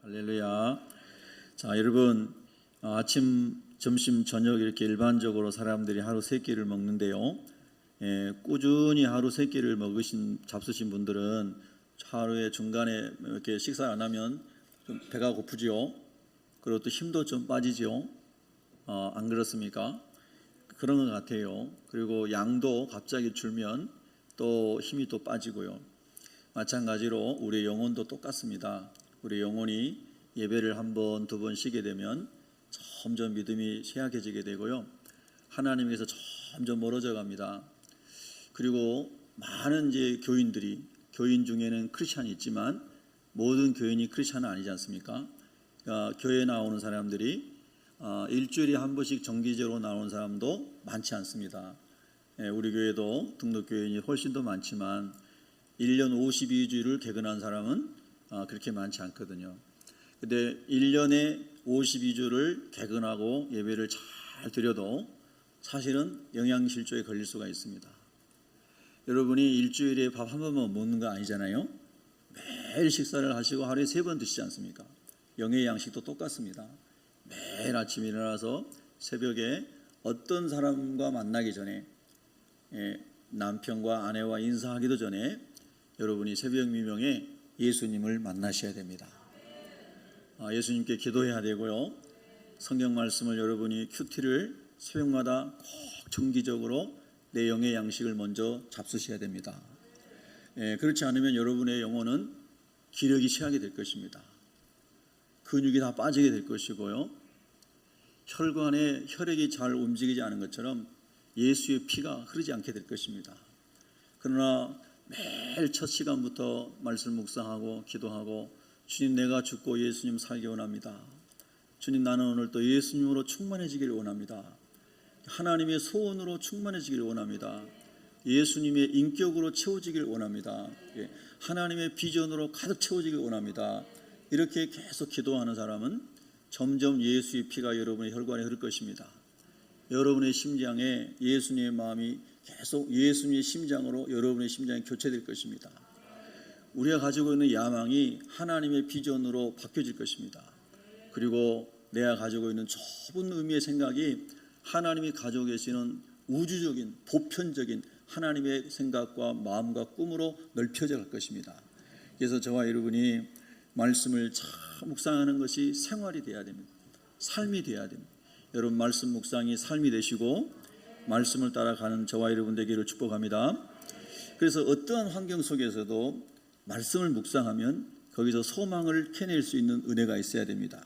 할렐루야. 자, 여러분, 아침, 점심, 저녁 이렇게 일반적으로 사람들이 하루 3끼를 먹는데요. 꾸준히 하루 3끼를 잡수신 분들은 하루에 중간에 이렇게 식사 안 하면 좀 배가 고프지요. 그리고 또 힘도 좀 빠지지요. 안 그렇습니까? 그런 것 같아요. 그리고 양도 갑자기 줄면 또 힘이 또 빠지고요. 마찬가지로 우리의 영혼도 똑같습니다. 우리 영혼이 예배를 한 번, 두 번 쉬게 되면 점점 믿음이 쇠약해지게 되고요. 하나님께서 점점 멀어져 갑니다. 그리고 많은 교인 중에는 크리스찬이 있지만 모든 교인이 크리스찬은 아니지 않습니까? 교회에 나오는 사람들이 일주일에 한 번씩 정기적으로 나오는 사람도 많지 않습니다. 우리 교회도 등록 교인이 훨씬 더 많지만 1년 52주를 개근한 사람은 그렇게 많지 않거든요. 근데 1년에 52주를 개근하고 예배를 잘 드려도 사실은 영양실조에 걸릴 수가 있습니다. 여러분이 일주일에 밥 한 번만 먹는 거 아니잖아요. 매일 식사를 하시고 하루에 3번 드시지 않습니까? 영의 양식도 똑같습니다. 매일 아침에 일어나서 새벽에 어떤 사람과 만나기 전에, 남편과 아내와 인사하기도 전에 여러분이 새벽 미명에 예수님을 만나셔야 됩니다. 예수님께 기도해야 되고요. 성경 말씀을 여러분이 큐티를 새벽마다 꼭 정기적으로 내 영의 양식을 먼저 잡수셔야 됩니다. 그렇지 않으면 여러분의 영혼은 기력이 쇠하게 될 것입니다. 근육이 다 빠지게 될 것이고요. 혈관에 혈액이 잘 움직이지 않은 것처럼 예수의 피가 흐르지 않게 될 것입니다. 그러나 매일 첫 시간부터 말씀 묵상하고 기도하고 주님, 내가 죽고 예수님 살기 원합니다. 주님, 나는 오늘 또 예수님으로 충만해지기를 원합니다. 하나님의 소원으로 충만해지기를 원합니다. 예수님의 인격으로 채워지기를 원합니다. 하나님의 비전으로 가득 채워지기를 원합니다. 이렇게 계속 기도하는 사람은 점점 예수의 피가 여러분의 혈관에 흐를 것입니다. 여러분의 심장에 예수님의 마음이 계속 예수님의 심장으로 여러분의 심장이 교체될 것입니다. 우리가 가지고 있는 야망이 하나님의 비전으로 바뀌어질 것입니다. 그리고 내가 가지고 있는 좁은 의미의 생각이 하나님이 가지고 계시는 우주적인 보편적인 하나님의 생각과 마음과 꿈으로 넓혀져 갈 것입니다. 그래서 저와 여러분이 말씀을 참 묵상하는 것이 생활이 되어야 됩니다. 삶이 되어야 됩니다. 여러분, 말씀 묵상이 삶이 되시고 말씀을 따라가는 저와 여러분 되기를 축복합니다. 그래서 어떠한 환경 속에서도 말씀을 묵상하면 거기서 소망을 캐낼 수 있는 은혜가 있어야 됩니다.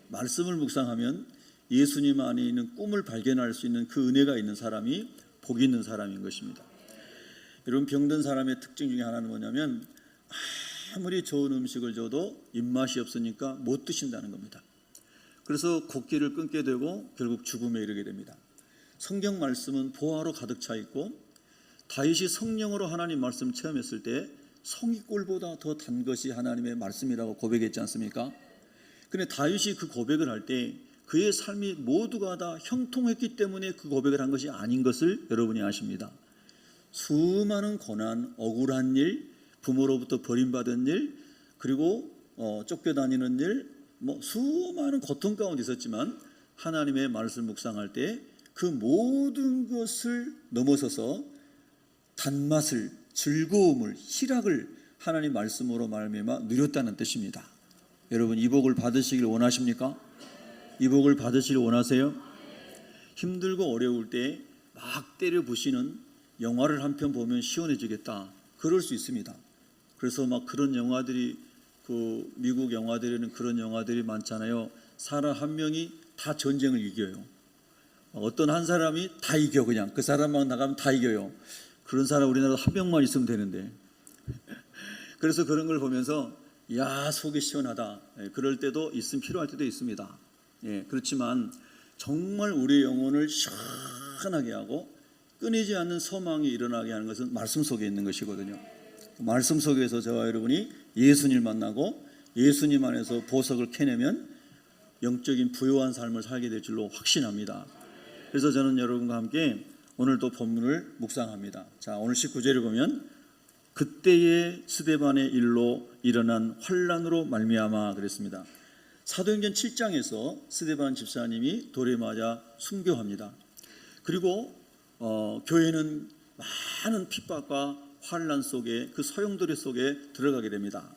말씀을 묵상하면 예수님 안에 있는 꿈을 발견할 수 있는 그 은혜가 있는 사람이 복이 있는 사람인 것입니다. 여러분, 병든 사람의 특징 중에 하나는 뭐냐면 아무리 좋은 음식을 줘도 입맛이 없으니까 못 드신다는 겁니다. 그래서 곡기를 끊게 되고 결국 죽음에 이르게 됩니다. 성경 말씀은 보화로 가득 차 있고 다윗이 성령으로 하나님 말씀 체험했을 때 송이꿀보다 더 단 것이 하나님의 말씀이라고 고백했지 않습니까? 그런데 다윗이 그 고백을 할 때 그의 삶이 모두가 다 형통했기 때문에 그 고백을 한 것이 아닌 것을 여러분이 아십니다. 수많은 고난, 억울한 일, 부모로부터 버림받은 일, 그리고 쫓겨다니는 일, 수많은 고통 가운데 있었지만 하나님의 말씀 묵상할 때 그 모든 것을 넘어서서 단맛을, 즐거움을, 희락을 하나님 말씀으로 말미암아 누렸다는 뜻입니다. 여러분, 이 복을 받으시길 원하십니까? 이 복을 받으시길 원하세요? 힘들고 어려울 때 막 때려 부시는 영화를 한 편 보면 시원해지겠다, 그럴 수 있습니다. 그래서 막 그런 영화들이, 미국 영화들에는 그런 영화들이 많잖아요. 사람 한 명이 다 전쟁을 이겨요. 어떤 한 사람이 다 이겨. 그냥 그 사람만 나가면 다 이겨요. 그런 사람 우리나라도 한 명만 있으면 되는데. 그래서 그런 걸 보면서 야, 속이 시원하다, 그럴 때도 있으면 필요할 때도 있습니다. 그렇지만 정말 우리의 영혼을 시원하게 하고 끊이지 않는 소망이 일어나게 하는 것은 말씀 속에 있는 것이거든요. 말씀 속에서 저와 여러분이 예수님을 만나고 예수님 안에서 보석을 캐내면 영적인 부요한 삶을 살게 될 줄로 확신합니다. 그래서 저는 여러분과 함께 오늘도 본문을 묵상합니다. 자, 오늘 19절을 보면 그때의 스데반의 일로 일어난 환란으로 말미암아 그랬습니다. 사도행전 7장에서 스데반 집사님이 돌에 맞아 순교합니다. 그리고 교회는 많은 핍박과 환란 속에 그 소용돌이 속에 들어가게 됩니다.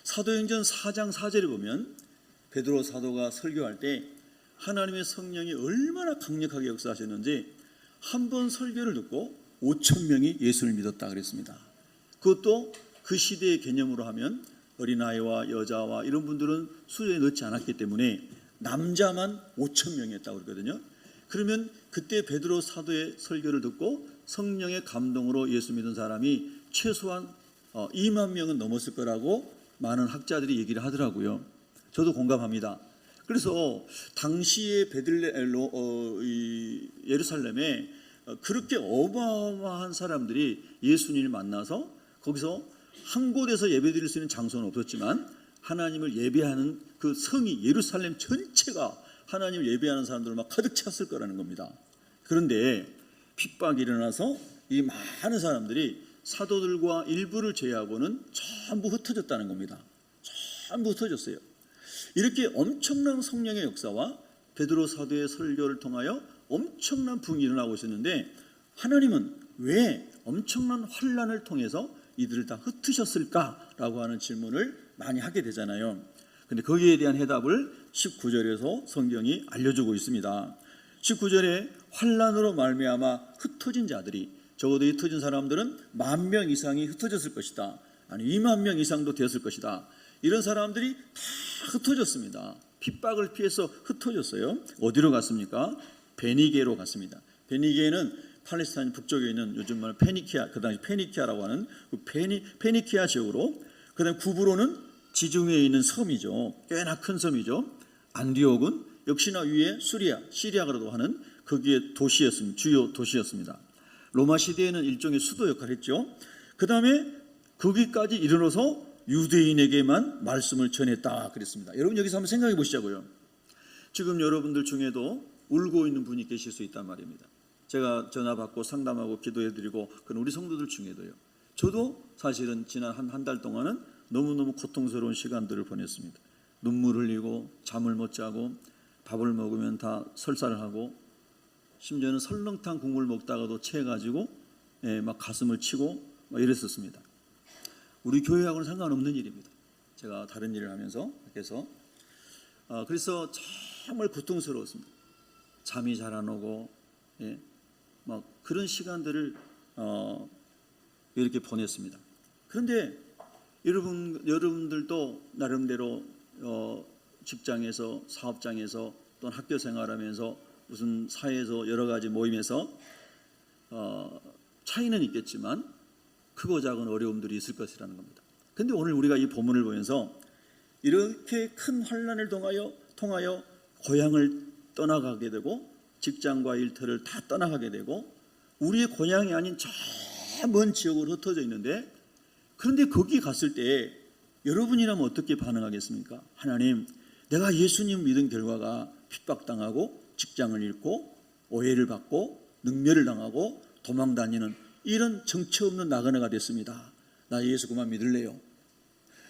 사도행전 4장 4절에 보면 베드로 사도가 설교할 때 하나님의 성령이 얼마나 강력하게 역사하셨는지 한 번 설교를 듣고 5천 명이 예수를 믿었다 그랬습니다. 그것도 그 시대의 개념으로 하면 어린아이와 여자와 이런 분들은 수요에 넣지 않았기 때문에 남자만 5천 명이었다고 그러거든요. 그러면 그때 베드로 사도의 설교를 듣고 성령의 감동으로 예수 믿은 사람이 최소한 2만 명은 넘었을 거라고 많은 학자들이 얘기를 하더라고요. 저도 공감합니다. 그래서 당시의 예루살렘에 그렇게 어마어마한 사람들이 예수님을 만나서 거기서 한 곳에서 예배드릴 수 있는 장소는 없었지만 하나님을 예배하는 그 성이 예루살렘 전체가 하나님을 예배하는 사람들로 막 가득 찼을 거라는 겁니다. 그런데 핍박이 일어나서 이 많은 사람들이 사도들과 일부를 제외하고는 전부 흩어졌다는 겁니다. 전부 흩어졌어요. 이렇게 엄청난 성령의 역사와 베드로 사도의 설교를 통하여 엄청난 부흥이 일어나고 있었는데 하나님은 왜 엄청난 환란을 통해서 이들을 다 흩으셨을까라고 하는 질문을 많이 하게 되잖아요. 근데 거기에 대한 해답을 19절에서 성경이 알려주고 있습니다. 19절에 환란으로 말미암아 흩어진 자들이, 적어도 흩어진 사람들은 10,000명 이상이 흩어졌을 것이다. 아니 20,000명 이상도 되었을 것이다. 이런 사람들이 다 흩어졌습니다. 핍박을 피해서 흩어졌어요. 어디로 갔습니까? 베니게로 갔습니다. 베니게는 팔레스타인 북쪽에 있는 요즘 말 페니키아, 그 당시 페니키아라고 하는 그 페니키아 지역으로, 그 다음에 구브로는 지중해에 있는 섬이죠. 꽤나 큰 섬이죠. 안디옥은 역시나 위에 시리아라고 하는 거기에 도시였습니다. 주요 도시였습니다. 로마 시대에는 일종의 수도 역할을 했죠. 그 다음에 거기까지 이르러서 유대인에게만 말씀을 전했다 그랬습니다. 여러분 여기서 한번 생각해 보시자고요. 지금 여러분들 중에도 울고 있는 분이 계실 수 있단 말입니다. 제가 전화 받고 상담하고 기도해드리고 그런 우리 성도들 중에도요. 저도 사실은 지난 한 달 동안은 너무너무 고통스러운 시간들을 보냈습니다. 눈물 흘리고 잠을 못 자고 밥을 먹으면 다 설사를 하고 심지어는 설렁탕 국물 먹다가도 체해가지고 막 가슴을 치고 막 이랬었습니다. 우리 교회하고는 상관없는 일입니다. 제가 다른 일을 하면서 그래서 정말 고통스러웠습니다. 잠이 잘 안 오고 막 그런 시간들을 이렇게 보냈습니다. 그런데 여러분들도 나름대로 직장에서 사업장에서 또는 학교 생활하면서 무슨 사회에서 여러 가지 모임에서 차이는 있겠지만 크고 작은 어려움들이 있을 것이라는 겁니다. 그런데 오늘 우리가 이 본문을 보면서 이렇게 큰 환난을 통하여 고향을 떠나가게 되고 직장과 일터를 다 떠나가게 되고 우리의 고향이 아닌 저 먼 지역으로 흩어져 있는데, 그런데 거기 갔을 때 여러분이라면 어떻게 반응하겠습니까? 하나님, 내가 예수님 믿은 결과가 핍박당하고 직장을 잃고 오해를 받고 능멸을 당하고 도망다니는 이런 정체 없는 나그네가 됐습니다. 나 예수 그만 믿을래요.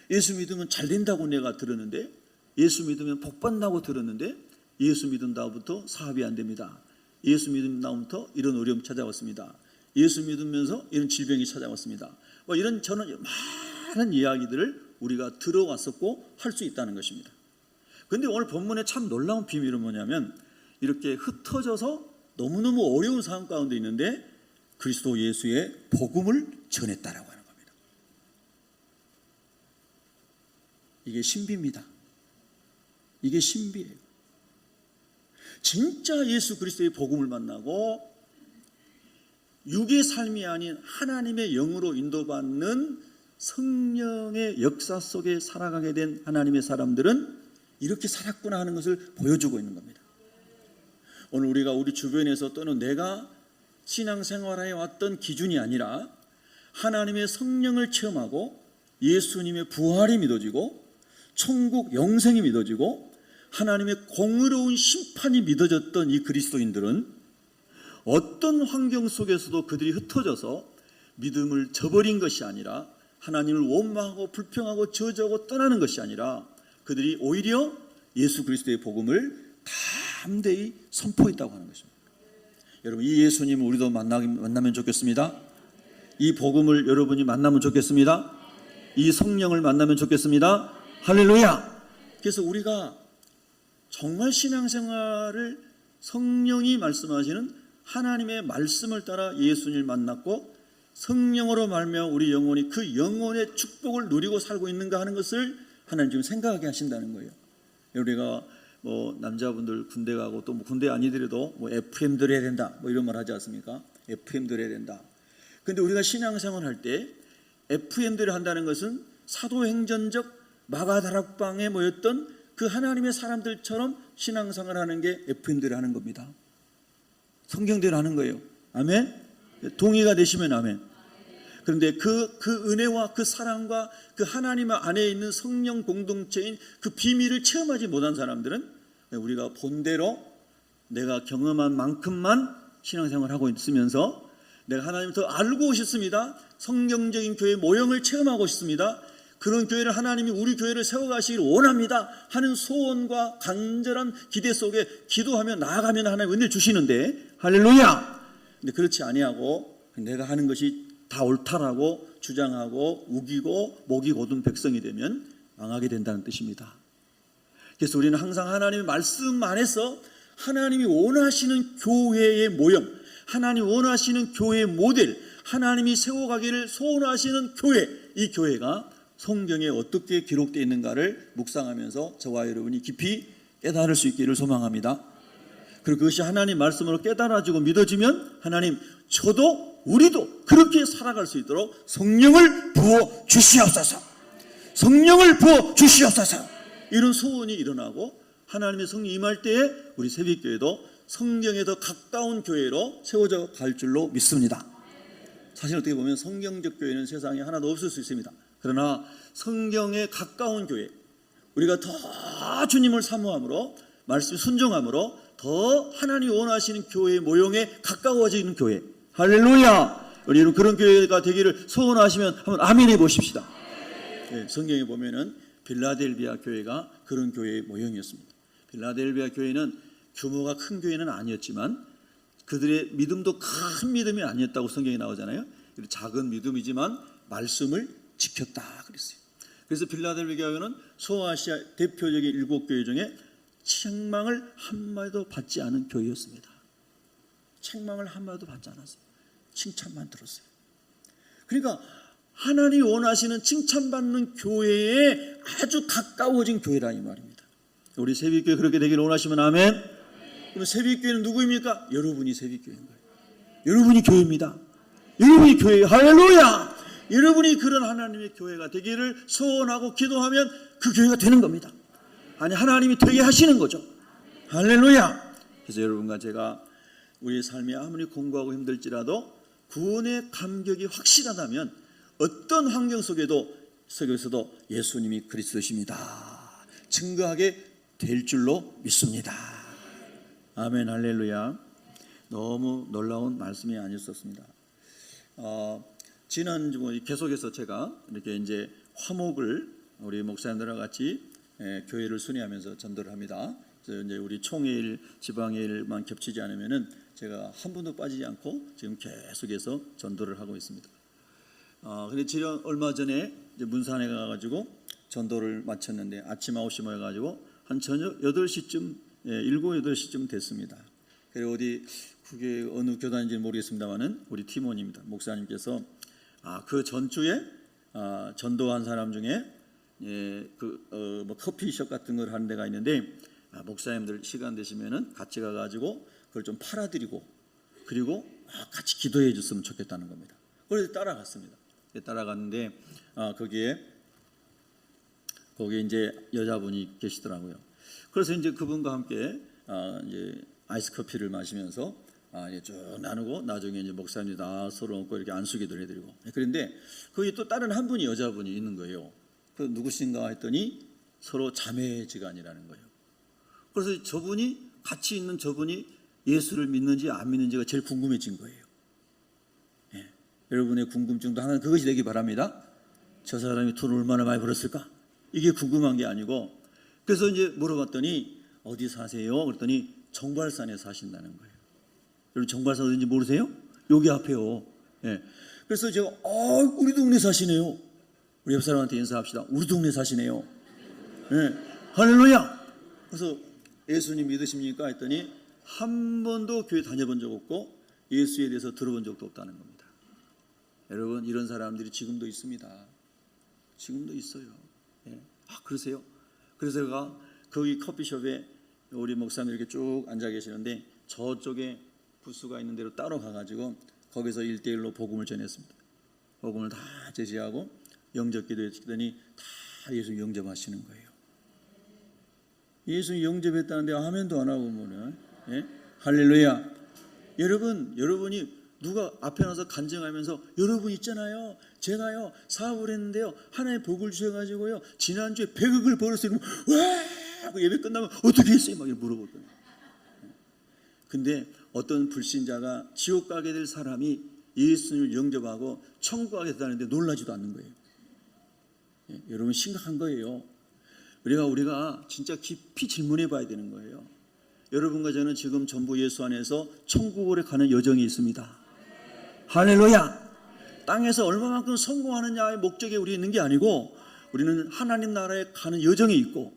예수 믿으면 잘 된다고 내가 들었는데, 예수 믿으면 복 받는다고 들었는데 예수 믿은 다음부터 사업이 안 됩니다. 예수 믿은 다음부터 이런 어려움 찾아왔습니다. 예수 믿으면서 이런 질병이 찾아왔습니다. 이런 저는 많은 이야기들을 우리가 들어왔었고 할 수 있다는 것입니다. 그런데 오늘 본문에 참 놀라운 비밀은 뭐냐면 이렇게 흩어져서 너무너무 어려운 상황 가운데 있는데 그리스도 예수의 복음을 전했다라고 하는 겁니다. 이게 신비입니다. 이게 신비예요. 진짜 예수 그리스도의 복음을 만나고 육의 삶이 아닌 하나님의 영으로 인도받는 성령의 역사 속에 살아가게 된 하나님의 사람들은 이렇게 살았구나 하는 것을 보여주고 있는 겁니다. 오늘 우리가 우리 주변에서 또는 내가 신앙생활에 왔던 기준이 아니라 하나님의 성령을 체험하고 예수님의 부활이 믿어지고 천국 영생이 믿어지고 하나님의 공의로운 심판이 믿어졌던 이 그리스도인들은 어떤 환경 속에서도 그들이 흩어져서 믿음을 저버린 것이 아니라 하나님을 원망하고 불평하고 저주하고 떠나는 것이 아니라 그들이 오히려 예수 그리스도의 복음을 담대히 선포했다고 하는 것입니다. 여러분, 이 예수님을 우리도 만나면 좋겠습니다. 이 복음을 여러분이 만나면 좋겠습니다. 이 성령을 만나면 좋겠습니다. 할렐루야. 그래서 우리가 정말 신앙생활을 성령이 말씀하시는 하나님의 말씀을 따라 예수님을 만났고 성령으로 말미암아 우리 영혼이 그 영혼의 축복을 누리고 살고 있는가 하는 것을 하나님 지금 생각하게 하신다는 거예요. 우리가 남자분들 군대 가고 또 군대 아니더라도 FM 들어야 된다 이런 말 하지 않습니까? FM 들어야 된다. 근데 우리가 신앙생활 할 때 FM 들을 한다는 것은 사도행전적 마가다락방에 모였던 그 하나님의 사람들처럼 신앙생활 하는 게 FM들을 하는 겁니다. 성경대로 하는 거예요. 아멘? 동의가 되시면 아멘. 그런데 그 은혜와 그 사랑과 그 하나님 안에 있는 성령 공동체인 그 비밀을 체험하지 못한 사람들은 우리가 본대로 내가 경험한 만큼만 신앙생활을 하고 있으면서 내가 하나님을 더 알고 싶습니다. 성경적인 교회 모형을 체험하고 싶습니다. 그런 교회를 하나님이 우리 교회를 세워가시길 원합니다 하는 소원과 간절한 기대 속에 기도하며 나아가면 하나님 은혜를 주시는데 할렐루야. 근데 그렇지 아니하고 내가 하는 것이 다 옳다라고 주장하고 우기고 목이 곧은 백성이 되면 망하게 된다는 뜻입니다. 그래서 우리는 항상 하나님의 말씀 안에서 하나님이 원하시는 교회의 모형, 하나님이 원하시는 교회의 모델, 하나님이 세워가기를 소원하시는 교회, 이 교회가 성경에 어떻게 기록되어 있는가를 묵상하면서 저와 여러분이 깊이 깨달을 수 있기를 소망합니다. 그리고 그것이 하나님 말씀으로 깨달아지고 믿어지면 하나님 저도 우리도 그렇게 살아갈 수 있도록 성령을 부어 주시옵소서, 성령을 부어 주시옵소서, 이런 소원이 일어나고 하나님의 성령이 임할 때에 우리 새벽교회도 성경에 더 가까운 교회로 세워져 갈 줄로 믿습니다. 사실 어떻게 보면 성경적 교회는 세상에 하나도 없을 수 있습니다. 그러나 성경에 가까운 교회, 우리가 더 주님을 사모함으로 말씀 순종함으로 더 하나님이 원하시는 교회의 모형에 가까워지는 교회, 할렐루야. 우리는 그런 교회가 되기를 소원하시면 한번 아멘 해보십시다. 네, 성경에 보면은 빌라델비아 교회가 그런 교회의 모형이었습니다. 빌라델비아 교회는 규모가 큰 교회는 아니었지만 그들의 믿음도 큰 믿음이 아니었다고 성경에 나오잖아요. 작은 믿음이지만 말씀을 지켰다 그랬어요. 그래서 빌라델비아 교회는 소아시아 대표적인 7교회 중에 책망을 한마디도 받지 않은 교회였습니다. 책망을 한마디도 받지 않았어요. 칭찬만 들었어요. 그러니까 하나님이 원하시는 칭찬받는 교회에 아주 가까워진 교회라 이 말입니다. 우리 새벽교회 그렇게 되기를 원하시면 아멘. 그럼 새벽교회는 누구입니까? 여러분이 새벽교회인 거예요. 여러분이 교회입니다. 여러분이 교회예요. 할렐루야. 여러분이 그런 하나님의 교회가 되기를 소원하고 기도하면 그 교회가 되는 겁니다. 아니 하나님이 되게 하시는 거죠. 할렐루야. 그래서 여러분과 제가 우리의 삶이 아무리 공고하고 힘들지라도 구원의 감격이 확실하다면 어떤 환경 속에서도 예수님이 그리스도십니다 증거하게 될 줄로 믿습니다. 아멘. 할렐루야. 너무 놀라운 말씀이 아니었습니다. 지난 계속해서 제가 이렇게 이제 화목을 우리 목사님들과 같이 교회를 순회하면서 전도를 합니다. 그래서 이제 우리 총회일, 지방회일만 겹치지 않으면은 제가 한 번도 빠지지 않고 지금 계속해서 전도를 하고 있습니다. 근데 지난 얼마 전에 이제 문산에 가가지고 전도를 마쳤는데 아침 9시 모여가지고 한 저녁 8시쯤 7, 8시쯤 됐습니다. 그리고 그게 어느 교단인지 모르겠습니다만은 우리 팀원입니다. 목사님께서 그 전주에 전도한 사람 중에 커피숍 같은 걸 하는 데가 있는데 목사님들 시간 되시면은 같이 가가지고 그걸 좀 팔아드리고 그리고 같이 기도해 줬으면 좋겠다는 겁니다. 그래서 따라갔습니다. 따라갔는데 거기에 이제 여자분이 계시더라고요. 그래서 이제 그분과 함께 이제 아이스 커피를 마시면서 이제 쭉 나누고 나중에 이제 목사님이 다 서로 얹고 이렇게 안수기도를 해드리고 그런데 거기 또 다른 한 분이 여자분이 있는 거예요. 그 누구신가 했더니 서로 자매지간이라는 거예요. 그래서 저분이 같이 있는 저분이 예수를 믿는지 안 믿는지가 제일 궁금해진 거예요. 여러분의 궁금증도 하나는 그것이 되기 바랍니다. 저 사람이 돈을 얼마나 많이 벌었을까? 이게 궁금한 게 아니고, 그래서 이제 물어봤더니 어디 사세요? 그랬더니 정발산에 사신다는 거예요. 여러분 정발산 어딘지 모르세요? 여기 앞에요. 예. 그래서 제가 우리 동네 사시네요. 우리 옆 사람한테 인사합시다. 우리 동네 사시네요. 예. 할렐루야. 그래서 예수님 믿으십니까? 했더니 한 번도 교회 다녀본 적 없고 예수에 대해서 들어본 적도 없다는 겁니다. 여러분 이런 사람들이 지금도 있습니다. 지금도 있어요. 예. 그러세요? 그래서 제가 거기 커피숍에 우리 목사님 이렇게 쭉 앉아 계시는데 저쪽에 부스가 있는 데로 따로 가가지고 거기서 1대1로 복음을 전했습니다. 복음을 다 제시하고 영접기도 했더니 다 예수 영접하시는 거예요. 예수 영접했다는데 아멘도 안 하고 뭐는 예? 할렐루야. 여러분이 누가 앞에 나서 간증하면서 여러분 있잖아요. 제가요 사업을 했는데요. 하나의 복을 주셔가지고요. 지난주에 100억을 벌었어요. 와! 그 예배 끝나면 어떻게 했어요? 막 물어보거든요. 근데 어떤 불신자가 지옥 가게 될 사람이 예수님을 영접하고 천국 가게 됐다는데 놀라지도 않는 거예요. 예, 여러분 심각한 거예요. 우리가 진짜 깊이 질문해 봐야 되는 거예요. 여러분과 저는 지금 전부 예수 안에서 천국으로 가는 여정이 있습니다. 할렐루야. 땅에서 얼마만큼 성공하느냐의 목적에 우리 있는 게 아니고 우리는 하나님 나라에 가는 여정이 있고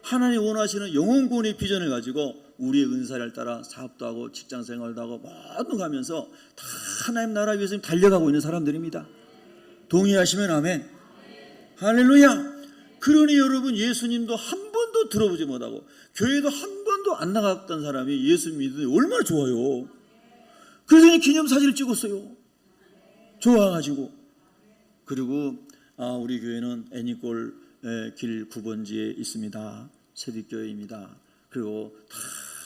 하나님 원하시는 영혼 구원의 비전을 가지고 우리의 은사를 따라 사업도 하고 직장생활도 하고 모든 거 하면서 다 하나님 나라 위해서 달려가고 있는 사람들입니다. 동의하시면 아멘. 할렐루야. 그러니 여러분 예수님도 한 번도 들어보지 못하고 교회도 한 번도 안 나갔던 사람이 예수 믿으니 얼마나 좋아요. 그래서 기념사진을 찍었어요. 좋아가지고. 그리고 우리 교회는 애니골 길 9번지에 있습니다. 세빛교회입니다. 그리고 다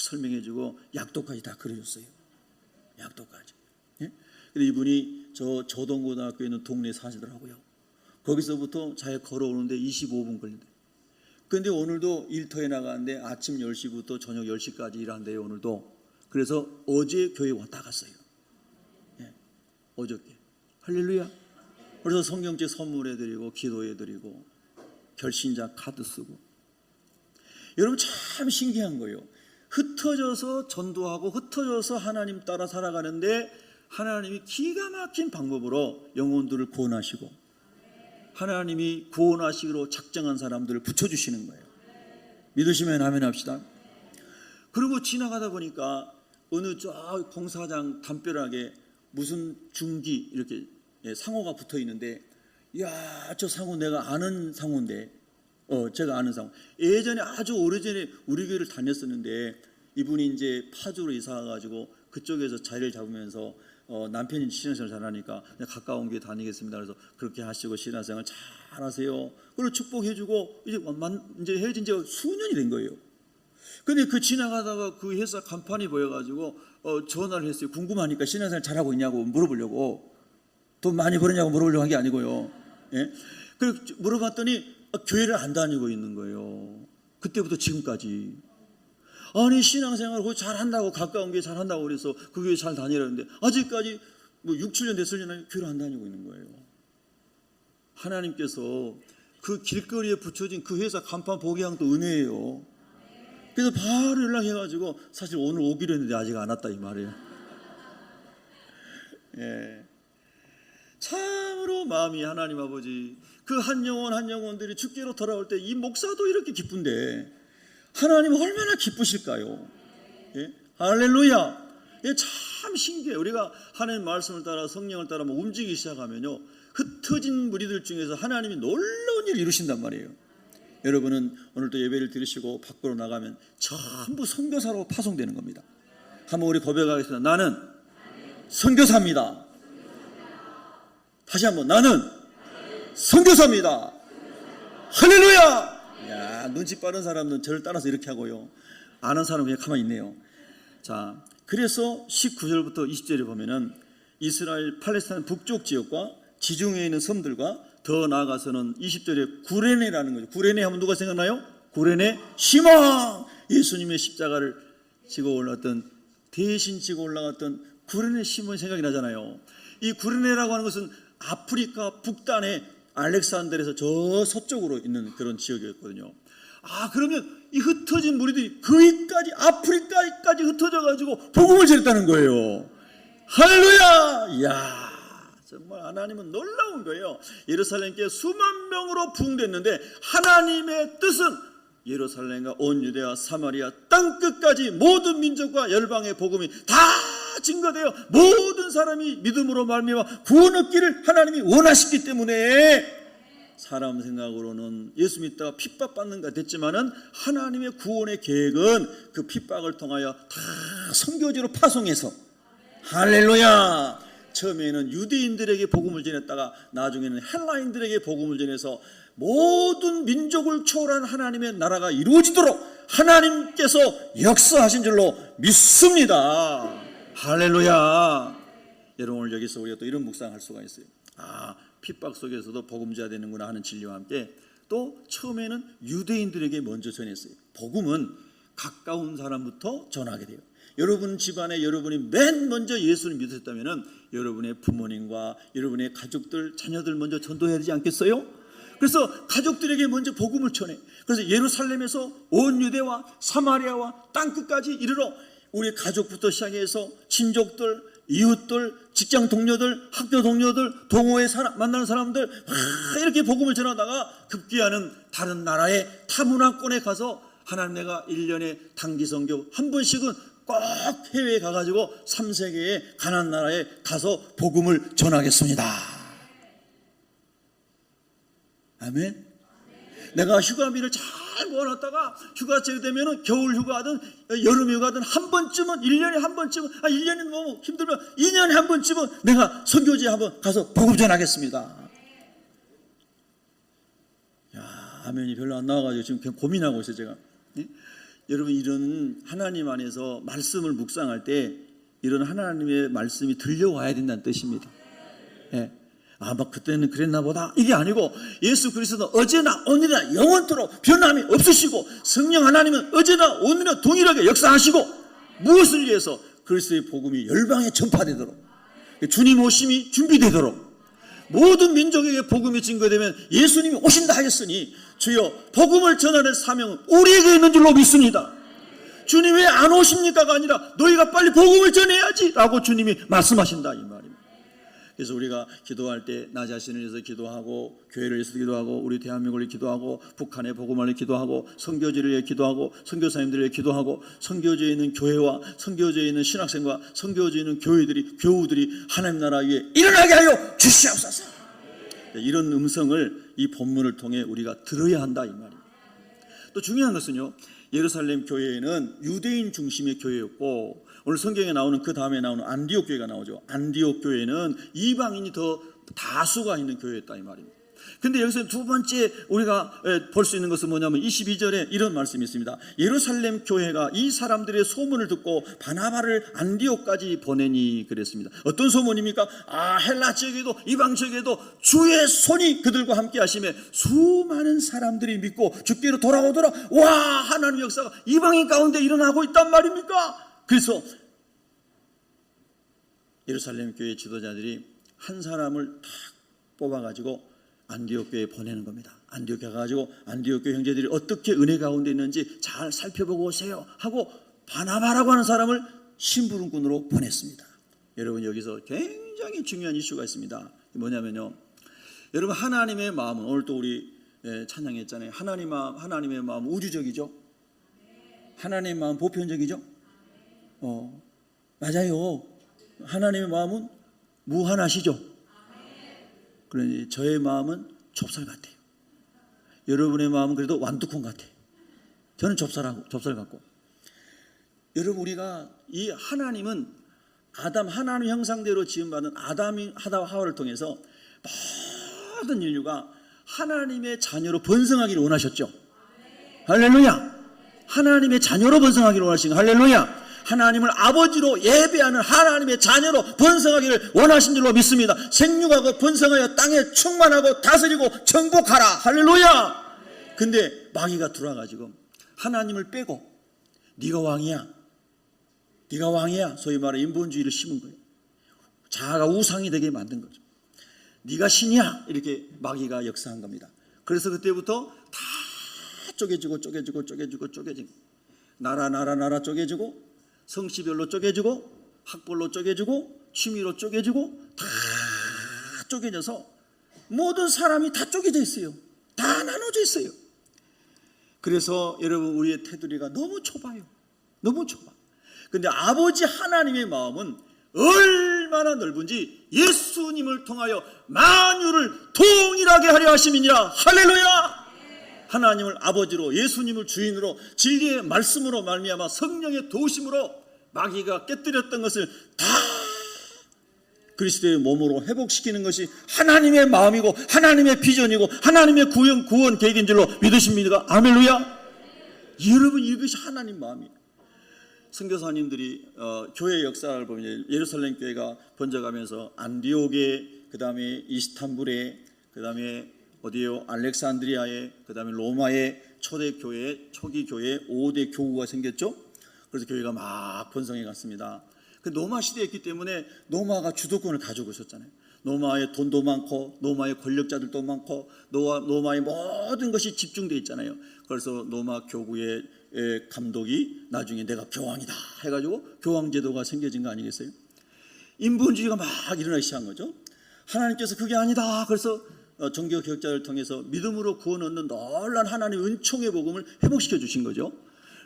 설명해주고 약도까지 다 그려줬어요. 약도까지. 예? 근데 이분이 저 저동고등학교에 있는 동네에 사시더라고요. 거기서부터 자기가 걸어오는데 25분 걸린대요. 그런데 오늘도 일터에 나가는데 아침 10시부터 저녁 10시까지 일한대요. 오늘도. 그래서 어제 교회 왔다 갔어요. 예, 어저께. 할렐루야. 그래서 성경책 선물해드리고 기도해드리고 결신자 카드 쓰고. 여러분 참 신기한 거예요. 흩어져서 전도하고 흩어져서 하나님 따라 살아가는데 하나님이 기가 막힌 방법으로 영혼들을 구원하시고 하나님이 구원하시기로 작정한 사람들을 붙여주시는 거예요. 믿으시면 아멘 합시다. 그리고 지나가다 보니까 어느 저 공사장 담벼락에 무슨 중기 이렇게 상호가 붙어 있는데 야, 저 상호 내가 아는 상호인데 제가 아는 상호. 예전에 아주 오래전에 우리 교회를 다녔었는데 이분이 이제 파주로 이사 와가지고 그쪽에서 자리를 잡으면서 남편이 신앙생활 잘하니까 가까운 교회 다니겠습니다. 그래서 그렇게 하시고 신앙생활 잘하세요. 그리고 축복해주고 이제 헤어진 지 수년이 된 거예요. 근데 그 지나가다가 그 회사 간판이 보여가지고 전화를 했어요. 궁금하니까 신앙생활 잘하고 있냐고 물어보려고. 돈 많이 벌었냐고 물어보려고 한 게 아니고요. 예? 그리고 물어봤더니 교회를 안 다니고 있는 거예요. 그때부터 지금까지. 아니 신앙생활 잘한다고 가까운 교회 잘한다고 그래서 그 교회 잘 다니라는데 아직까지 6, 7년 됐으려나 교회를 안 다니고 있는 거예요. 하나님께서 그 길거리에 붙여진 그 회사 간판 보게 한 것도 은혜예요. 그래서 바로 연락해가지고 사실 오늘 오기로 했는데 아직 안 왔다 이 말이에요. 예. 참으로 마음이 하나님 아버지 그 한 영혼들이 주께로 돌아올 때 이 목사도 이렇게 기쁜데 하나님은 얼마나 기쁘실까요? 예? 할렐루야. 예, 참 신기해요. 우리가 하나님 말씀을 따라 성령을 따라 움직이기 시작하면요 흩어진 무리들 중에서 하나님이 놀라운 일을 이루신단 말이에요. 여러분은 오늘도 예배를 드리시고 밖으로 나가면 전부 선교사로 파송되는 겁니다. 한번 우리 고백하겠습니다. 나는 선교사입니다. 다시 한번 나는 선교사입니다. 할렐루야. 야, 눈치 빠른 사람은 저를 따라서 이렇게 하고요. 아는 사람은 그냥 가만히 있네요. 자, 그래서 19절부터 20절에 보면은 이스라엘 팔레스타인 북쪽 지역과 지중해에 있는 섬들과 더 나아가서는 20절에 구레네라는 거죠. 구레네 하면 누가 생각나요? 구레네 시몬. 예수님의 십자가를 지고 올라갔던 대신 지고 올라갔던 구레네 시몬이 생각이 나잖아요. 이 구레네라고 하는 것은 아프리카 북단의 알렉산드르에서 저 서쪽으로 있는 그런 지역이었거든요. 그러면 이 흩어진 무리들이 거기까지 아프리카까지 흩어져 가지고 복음을 전했다는 거예요. 할렐루야! 이야, 정말 하나님은 놀라운 거예요. 예루살렘께 수만 명으로 부흥됐는데 하나님의 뜻은 예루살렘과 온 유대와 사마리아 땅끝까지 모든 민족과 열방의 복음이 다 증거되어 모든 사람이 믿음으로 말미암아 구원 얻기를 하나님이 원하시기 때문에 사람 생각으로는 예수 믿다가 핍박받는가 됐지만은 하나님의 구원의 계획은 그 핍박을 통하여 다 선교지로 파송해서 할렐루야! 처음에는 유대인들에게 복음을 전했다가 나중에는 헬라인들에게 복음을 전해서 모든 민족을 초월한 하나님의 나라가 이루어지도록 하나님께서 역사하신 줄로 믿습니다. 할렐루야! 여러분, 오늘 여기서 우리가 또 이런 묵상할 수가 있어요. 핍박 속에서도 복음자가 되는구나 하는 진리와 함께 또 처음에는 유대인들에게 먼저 전했어요. 복음은 가까운 사람부터 전하게 돼요. 여러분 집안에 여러분이 맨 먼저 예수를 믿으셨다면 여러분의 부모님과 여러분의 가족들, 자녀들 먼저 전도해야 되지 않겠어요? 그래서 가족들에게 먼저 복음을 전해. 그래서 예루살렘에서 온 유대와 사마리아와 땅끝까지 이르러 우리 가족부터 시작해서 친족들, 이웃들, 직장 동료들, 학교 동료들, 동호회 만나는 사람들 이렇게 복음을 전하다가 급기야는 다른 나라의 타문화권에 가서 하나님, 내가 1년에 단기 선교 한 번씩은 꼭 해외에 가가지고 3세계의 가나안 나라에 가서 복음을 전하겠습니다. 아멘. 내가 휴가비를 잘 모아놨다가 휴가 제되면 겨울 휴가든 여름 휴가든 한 번쯤은 1년에 한 번쯤은 1년이 너무 힘들면 2년에 한 번쯤은 내가 선교지에 한번 가서 복음 전하겠습니다. 야, 아멘이 별로 안 나와가지고 지금 고민하고 있어요 제가. 네? 여러분, 이런 하나님 안에서 말씀을 묵상할 때 이런 하나님의 말씀이 들려와야 된다는 뜻입니다. 네. 막 그때는 그랬나 보다 이게 아니고 예수 그리스도는 어제나 오늘이나 영원토록 변함이 없으시고 성령 하나님은 어제나 오늘이나 동일하게 역사하시고 무엇을 위해서? 그리스도의 복음이 열방에 전파되도록, 주님 오심이 준비되도록, 모든 민족에게 복음이 증거되면 예수님이 오신다 하셨으니 주여 복음을 전하는 사명은 우리에게 있는 줄로 믿습니다. 주님 왜 안 오십니까가 아니라 너희가 빨리 복음을 전해야지 라고 주님이 말씀하신다 이 말입니다. 그래서 우리가 기도할 때 나 자신을 위해서 기도하고 교회를 위해서 기도하고 우리 대한민국을 위해 기도하고 북한의 복음을 위해 기도하고 선교지를 위해 기도하고 선교사님들을 위해 기도하고 선교지에 있는 교회와 선교지에 있는 신학생과 선교지에 있는 교우들이 하나님 나라 위에 일어나게 하여 주시옵소서. 이런 음성을 이 본문을 통해 우리가 들어야 한다 이 말입니다. 또 중요한 것은요, 예루살렘 교회는 유대인 중심의 교회였고 오늘 성경에 나오는 그 다음에 나오는 안디옥 교회가 나오죠. 안디옥 교회는 이방인이 더 다수가 있는 교회였다 이 말입니다. 근데 여기서 두 번째 우리가 볼 수 있는 것은 뭐냐면 22절에 이런 말씀이 있습니다. 예루살렘 교회가 이 사람들의 소문을 듣고 바나바를 안디옥까지 보내니 그랬습니다. 어떤 소문입니까? 헬라 지역에도 이방 지역에도 주의 손이 그들과 함께 하시며 수많은 사람들이 믿고 주께로 돌아오더라. 와, 하나님의 역사가 이방인 가운데 일어나고 있단 말입니까? 그래서 예루살렘 교회 지도자들이 한 사람을 탁 뽑아가지고 안디옥 교회에 보내는 겁니다. 안디옥 교회 가가지고 안디옥 교회 형제들이 어떻게 은혜 가운데 있는지 잘 살펴보고 오세요 하고 바나바라고 하는 사람을 심부름꾼으로 보냈습니다. 여러분, 여기서 굉장히 중요한 이슈가 있습니다. 뭐냐면요, 여러분, 하나님의 마음은 오늘 또 우리 찬양했잖아요. 하나님의 마음 우주적이죠. 하나님의 마음 보편적이죠. 맞아요. 하나님의 마음은 무한하시죠. 그러니 저의 마음은 좁쌀 같아요. 여러분의 마음은 그래도 완두콩 같아요. 저는 좁쌀 같고. 여러분, 우리가 이 하나님은 하나님 형상대로 지음받은 아담과 하와를 통해서 모든 인류가 하나님의 자녀로 번성하기를 원하셨죠. 할렐루야. 하나님의 자녀로 번성하기를 원하신 할렐루야. 하나님을 아버지로 예배하는 하나님의 자녀로 번성하기를 원하신 줄로 믿습니다. 생육하고 번성하여 땅에 충만하고 다스리고 정복하라. 할렐루야. 근데 마귀가 들어와가지고 하나님을 빼고 네가 왕이야, 네가 왕이야, 소위 말해 인본주의를 심은 거예요. 자아가 우상이 되게 만든 거죠. 네가 신이야 이렇게 마귀가 역사한 겁니다. 그래서 그때부터 다 쪼개지고 나라 쪼개지고 성씨별로 쪼개지고 학벌로 쪼개지고 취미로 쪼개지고 다 쪼개져서 모든 사람이 다 쪼개져 있어요. 다 나눠져 있어요. 그래서 여러분 우리의 테두리가 너무 좁아요. 너무 좁아. 근데 아버지 하나님의 마음은 얼마나 넓은지 예수님을 통하여 만유를 동일하게 하려 하심이니라. 할렐루야. 하나님을 아버지로 예수님을 주인으로 진리의 말씀으로 말미암아 성령의 도우심으로 마귀가 깨뜨렸던 것을 다 그리스도의 몸으로 회복시키는 것이 하나님의 마음이고 하나님의 비전이고 하나님의 구원 계획인 줄로 믿으십니까? 아멘루야. 여러분 이것이 하나님 마음이에요. 선교사님들이 교회 역사를 보면 예루살렘 교회가 번져가면서 안디옥에, 그 다음에 이스탄불에, 그 다음에 어디요? 알렉산드리아에, 그 다음에 로마에 초기 교회 5대 교구가 생겼죠. 그래서 교회가 막 번성해 갔습니다. 그 로마 시대였기 때문에 로마가 주도권을 가지고 있었잖아요. 로마의 돈도 많고 로마의 권력자들도 많고 로마의 모든 것이 집중되어 있잖아요. 그래서 로마 교구의 감독이 나중에 내가 교황이다 해가지고 교황제도가 생겨진 거 아니겠어요? 인본주의가 막 일어나기 시작한 거죠. 하나님께서 그게 아니다. 그래서 종교개혁자를 통해서 믿음으로 구원 얻는 놀라운 하나님의 은총의 복음을 회복시켜 주신 거죠.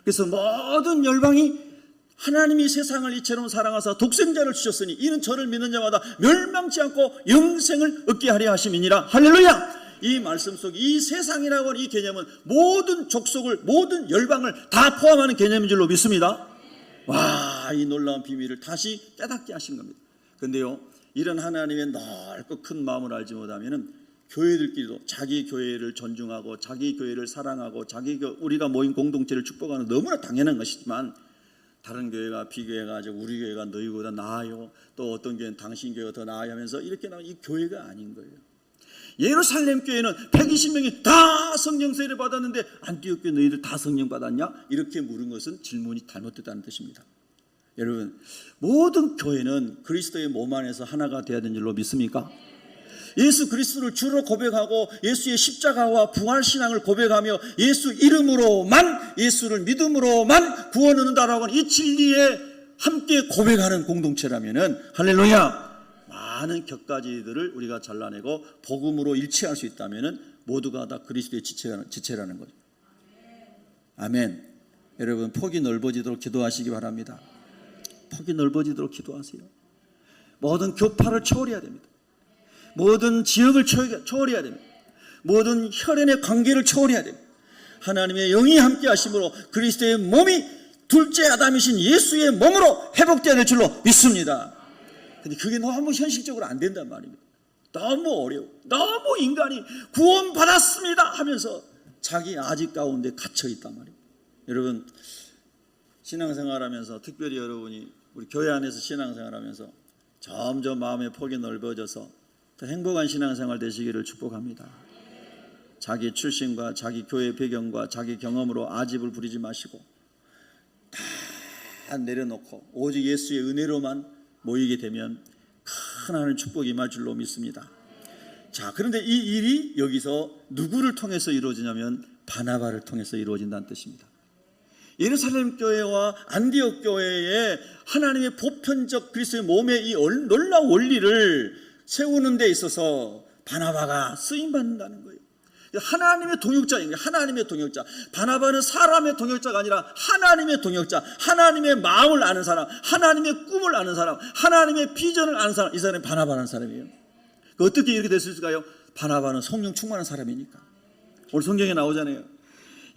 그래서 모든 열방이 하나님이 세상을 이처럼 사랑하사 독생자를 주셨으니 이는 저를 믿는 자마다 멸망치 않고 영생을 얻게 하려 하심이니라. 할렐루야. 이 말씀 속에 이 세상이라고 하는 이 개념은 모든 족속을 모든 열방을 다 포함하는 개념인 줄로 믿습니다. 와, 이 놀라운 비밀을 다시 깨닫게 하신 겁니다. 그런데요, 이런 하나님의 넓고 큰 마음을 알지 못하면은 교회들끼리도 자기 교회를 존중하고 자기 교회를 사랑하고 우리가 모인 공동체를 축복하는 너무나 당연한 것이지만 다른 교회가 비교해가지고 우리 교회가 너희보다 나아요, 또 어떤 교회는 당신 교회가 더 나아요 하면서 이렇게 나오면 이 교회가 아닌 거예요. 예루살렘 교회는 120명이 다 성령 세례를 받았는데 안디옥 교회 너희들 다 성령 받았냐? 이렇게 물은 것은 질문이 잘못됐다는 뜻입니다. 여러분, 모든 교회는 그리스도의 몸 안에서 하나가 되어야 되는 줄로 믿습니까? 예수 그리스도를 주로 고백하고 예수의 십자가와 부활신앙을 고백하며 예수 이름으로만, 예수를 믿음으로만 구원 얻는다라고 하는 이 진리에 함께 고백하는 공동체라면은 할렐루야, 많은 격가지들을 우리가 잘라내고 복음으로 일치할 수 있다면은 모두가 다 그리스도의 지체라는 거죠. 아멘. 여러분, 폭이 넓어지도록 기도하시기 바랍니다. 폭이 넓어지도록 기도하세요. 모든 교파를 초월해야 됩니다. 모든 지역을 초월해야 됩니다. 모든 혈연의 관계를 초월해야 됩니다. 하나님의 영이 함께 하심으로 그리스도의 몸이 둘째 아담이신 예수의 몸으로 회복되어야 될 줄로 믿습니다. 근데 그게 너무 현실적으로 안 된단 말입니다. 너무 어려워. 너무 인간이 구원받았습니다 하면서 자기 아직 가운데 갇혀 있단 말입니다. 여러분, 신앙생활하면서 특별히 여러분이 우리 교회 안에서 신앙생활하면서 점점 마음의 폭이 넓어져서 더 행복한 신앙생활 되시기를 축복합니다. 자기 출신과 자기 교회 배경과 자기 경험으로 아집을 부리지 마시고 다 내려놓고 오직 예수의 은혜로만 모이게 되면 큰 하나님의 축복이 임할 줄로 믿습니다. 자, 그런데 이 일이 여기서 누구를 통해서 이루어지냐면 바나바를 통해서 이루어진다는 뜻입니다. 예루살렘 교회와 안디옥 교회에 하나님의 보편적 그리스도의 몸의 이 놀라운 원리를 세우는 데 있어서 바나바가 쓰임받는다는 거예요. 하나님의 동역자인 거예요. 하나님의 동역자. 바나바는 사람의 동역자가 아니라 하나님의 동역자, 하나님의 마음을 아는 사람, 하나님의 꿈을 아는 사람, 하나님의 비전을 아는 사람, 이 사람이 바나바라는 사람이에요. 어떻게 이렇게 될 수 있을까요? 바나바는 성령 충만한 사람이니까. 오늘 성경에 나오잖아요.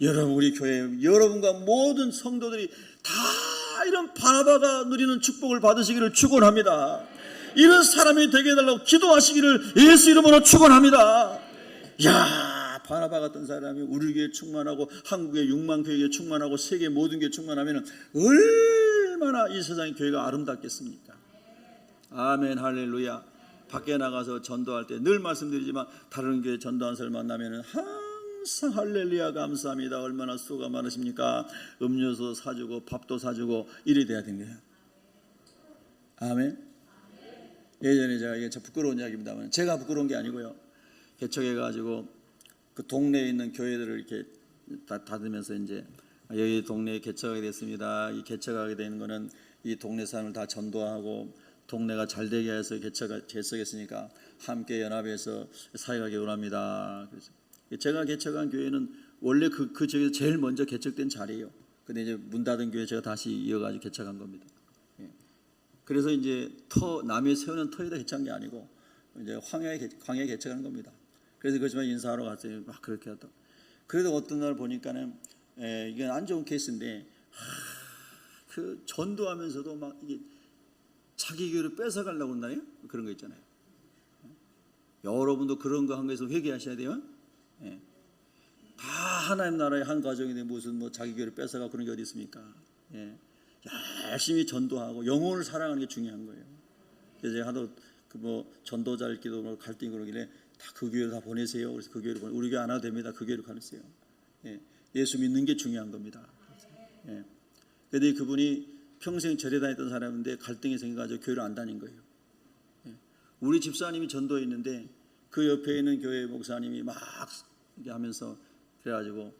여러분, 우리 교회 여러분과 모든 성도들이 다 이런 바나바가 누리는 축복을 받으시기를 축원합니다. 이런 사람이 되게 해달라고 기도하시기를 예수 이름으로 축원합니다. 야, 바나바 같은 사람이 우리 교회에 충만하고 한국의 6만 교회에 충만하고 세계 모든 교회에 충만하면 얼마나 이 세상의 교회가 아름답겠습니까? 아멘, 할렐루야. 밖에 나가서 전도할 때 늘 말씀드리지만 다른 교회 전도한 사람 만나면 항상 할렐루야 감사합니다. 얼마나 수고가 많으십니까? 음료수 사주고 밥도 사주고 이래 돼야 되는 거예요. 아멘. 예전에 제가 이게 부끄러운 이야기입니다만 제가 부끄러운 게 아니고요. 개척해가지고 그 동네에 있는 교회들을 이렇게 닫으면서 이제 여기 동네에 개척하게 됐습니다. 이 개척하게 되는 거는 이 동네 사람을 다 전도하고 동네가 잘 되게 해서 개척했으니까 함께 연합해서 사역하기 원합니다. 그래서 제가 개척한 교회는 원래 그 지역에서 제일 먼저 개척된 자리예요. 근데 이제 문 닫은 교회 제가 다시 이어가지고 개척한 겁니다. 그래서 이제 남이 세우는 터에다 개척한 게 아니고 이제 광야에 개척하는 겁니다. 그래서 그렇지만 인사하러 갔어요. 막 그렇게 하다. 그래도 어떤 날 보니까는 이건 안 좋은 케이스인데 그 전도하면서도 막 이게 자기 교회를 뺏어가려고 한다네요. 그런 거 있잖아요. 여러분도 그런 거 한 거에서 회개하셔야 돼요. 다 하나님 나라의 한 가정인데 무슨 뭐 자기 교회를 뺏어가 그런 게 어디 있습니까? 열심히 전도하고 영혼을 사랑하는 게 중요한 거예요. 그래서 제가 하도 그 뭐 전도자일기도 뭐 갈등이 그러길래 다 그 교회로 다 보내세요. 그래서 그 교회로 우리 교회 안 와도 됩니다. 그 교회로 가세요. 예수 믿는 게 중요한 겁니다. 그런데 그분이 평생 절에 다녔던 사람인데 갈등이 생겨가지고 교회를 안 다닌 거예요. 우리 집사님이 전도에 있는데 그 옆에 있는 교회 목사님이 막 이렇게 하면서 그래가지고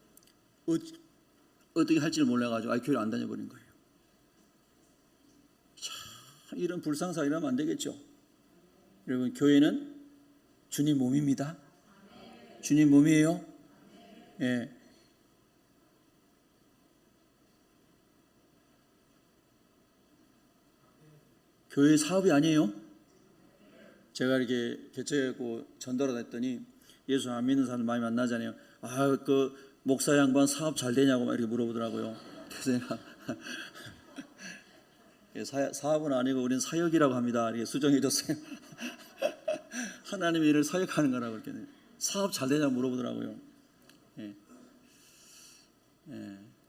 어떻게 할지를 몰라가지고 교회를 안 다녀버린 거예요. 참 이런 불상사 일어나면 안 되겠죠. 여러분 교회는 주님 몸입니다. 주님 몸이에요. 교회 사업이 아니에요. 제가 이렇게 개척했고 전도를 했더니 예수 안 믿는 사람 많이 만나잖아요. 그 목사 양반 사업 잘 되냐고 막 이렇게 물어보더라고요. 그래서 제가 사업은 아니고 우리는 사역이라고 합니다. 이렇게 수정해 줬어요. 하나님의 일을 사역하는 거라고 이렇게 사업 잘 되냐고 물어보더라고요.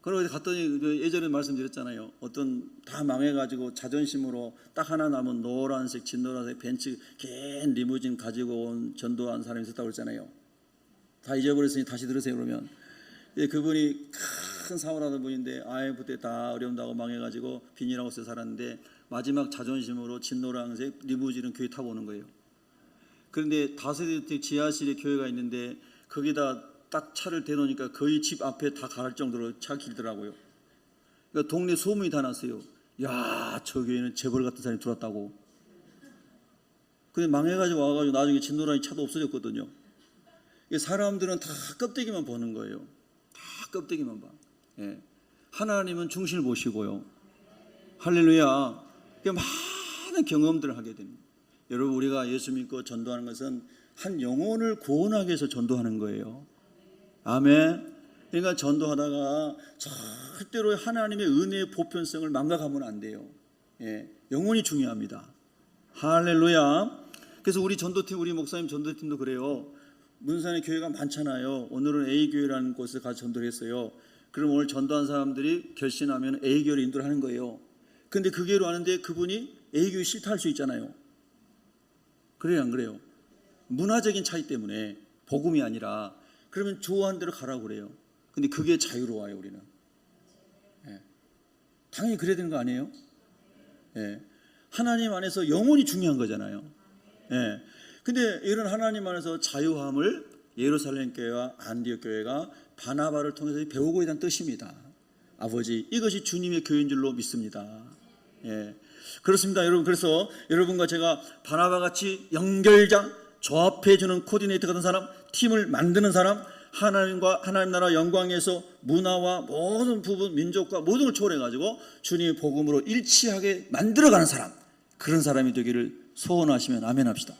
그러고 갔더니 예전에 말씀드렸잖아요. 어떤 다 망해가지고 자존심으로 딱 하나 남은 노란색 진노란색 벤츠 긴 리무진 가지고 온 전도한 사람이 있었다고 그랬잖아요. 다 잊어버렸으니 다시 들으세요. 그러면 그분이 큰 사업을 하던 분인데 IMF 때 다 어려운다고 망해가지고 빈일하우스에 살았는데 마지막 자존심으로 진노란색 리무진은 교회 타고 오는 거예요. 그런데 다세대 지하실에 교회가 있는데 거기다 딱 차를 대놓으니까 거의 집 앞에 다 가랄 정도로 차 길더라고요. 그러니까 동네 소문이 다 났어요. 야, 저 교회는 재벌 같은 사람이 들어왔다고. 근데 망해가지고 와가지고 나중에 진노란이 차도 없어졌거든요. 사람들은 다 껍데기만 보는 거예요. 다 껍데기만 봐. 하나님은 중심을 보시고요. 할렐루야. 많은 경험들을 하게 됩니다. 여러분 우리가 예수 믿고 전도하는 것은 한 영혼을 구원하기 위해서 전도하는 거예요. 아멘. 그러니까 전도하다가 절대로 하나님의 은혜의 보편성을 망각하면 안 돼요. 영혼이 중요합니다. 할렐루야. 그래서 우리 전도팀, 우리 목사님 전도팀도 그래요. 문산에 교회가 많잖아요. 오늘은 A교회라는 곳에 가서 전도를 했어요. 그럼 오늘 전도한 사람들이 결심하면 A교회를 인도를 하는 거예요. 근데 그 교회로 하는데 그분이 A교회 싫다 할 수 있잖아요. 그래요, 안 그래요? 문화적인 차이 때문에 복음이 아니라 그러면 좋아하는 대로 가라고 그래요. 근데 그게 자유로워요, 우리는. 당연히 그래야 되는 거 아니에요? 하나님 안에서 영혼이 중요한 거잖아요. 근데 이런 하나님 안에서 자유함을 예루살렘 교회와 안디옥 교회가 바나바를 통해서 배우고 있다는 뜻입니다. 아버지, 이것이 주님의 교회인 줄로 믿습니다. 그렇습니다, 여러분. 그래서 여러분과 제가 바나바 같이 연결자, 조합해주는 코디네이터 같은 사람, 팀을 만드는 사람, 하나님과 하나님 나라 영광에서 문화와 모든 부분, 민족과 모든 걸 초월해가지고 주님의 복음으로 일치하게 만들어가는 사람, 그런 사람이 되기를 소원하시면 아멘 합시다.